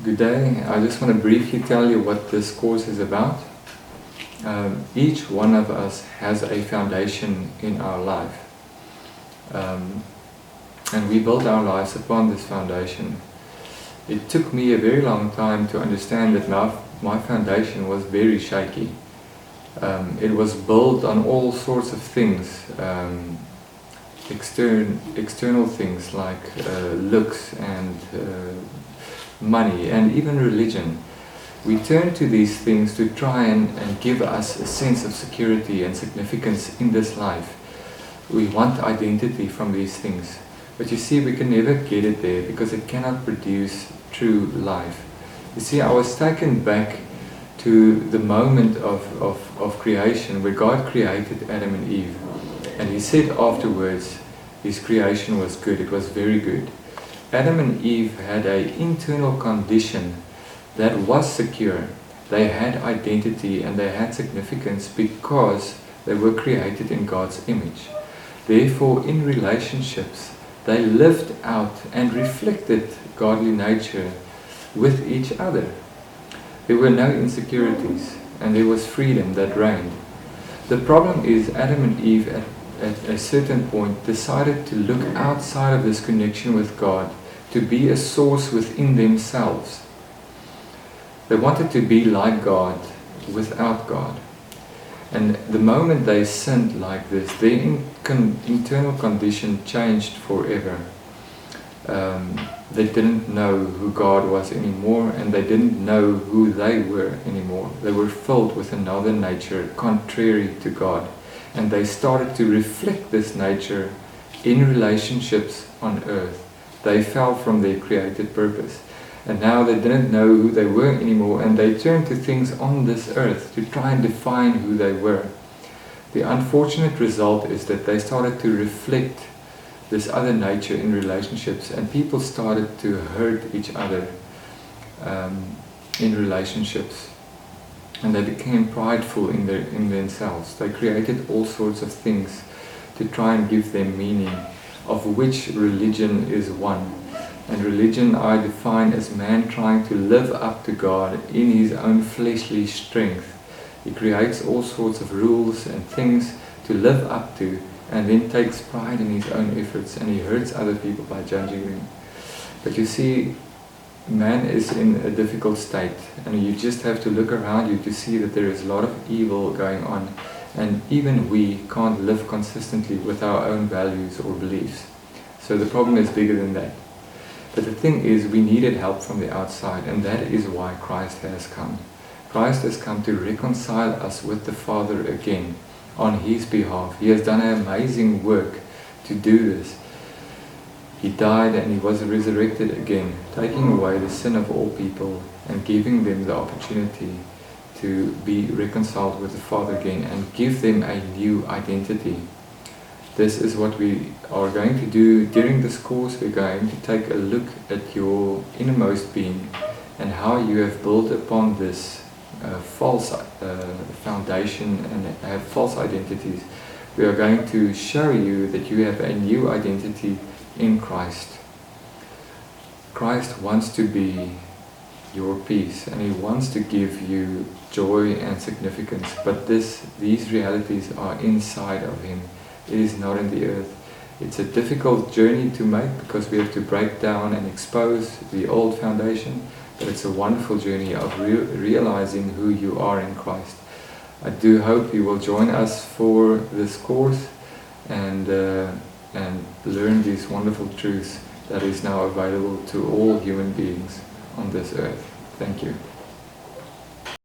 Good day. I just want to briefly tell you what this course is about. Each one of us has a foundation in our life. And we build our lives upon this foundation. It took me a very long time to understand that my foundation was very shaky. It was built on all sorts of things, external things like looks and money and even religion. We turn to these things to try and give us a sense of security and significance in this life. We want identity from these things. But you see, we can never get it there because it cannot produce true life. You see, I was taken back to the moment of creation where God created Adam and Eve. And He said afterwards, His creation was good, it was very good. Adam and Eve had an internal condition that was secure. They had identity and they had significance because they were created in God's image. Therefore, in relationships, they lived out and reflected godly nature with each other. There were no insecurities and there was freedom that reigned. The problem is Adam and Eve at a certain point decided to look outside of this connection with God to be a source within themselves. They wanted to be like God without God. And the moment they sinned like this, their internal condition changed forever. They didn't know who God was anymore, and they didn't know who they were anymore. They were filled with another nature contrary to God. And they started to reflect this nature in relationships on earth. They fell from their created purpose. And now they didn't know who they were anymore, and they turned to things on this earth to try and define who they were. The unfortunate result is that they started to reflect this other nature in relationships, and people started to hurt each other in relationships. And they became prideful in themselves. They created all sorts of things to try and give them meaning, of which religion is one. And religion I define as man trying to live up to God in his own fleshly strength. He creates all sorts of rules and things to live up to, and then takes pride in his own efforts, and he hurts other people by judging them. But you see, man is in a difficult state, and you just have to look around you to see that there is a lot of evil going on, and even we can't live consistently with our own values or beliefs. So the problem is bigger than that. But the thing is, we needed help from the outside, and that is why Christ has come. Christ has come to reconcile us with the Father again on His behalf. He has done an amazing work to do this. He died and He was resurrected again, taking away the sin of all people and giving them the opportunity to be reconciled with the Father again and give them a new identity. This is what we are going to do during this course. We're going to take a look at your innermost being and how you have built upon this false foundation and have false identities. We are going to show you that you have a new identity in Christ. Christ wants to be your peace, and He wants to give you joy and significance, but these realities are inside of Him. It is not in the earth. It's a difficult journey to make because we have to break down and expose the old foundation, but it's a wonderful journey of realizing who you are in Christ. I do hope you will join us for this course and learn these wonderful truths that is now available to all human beings on this earth. Thank you.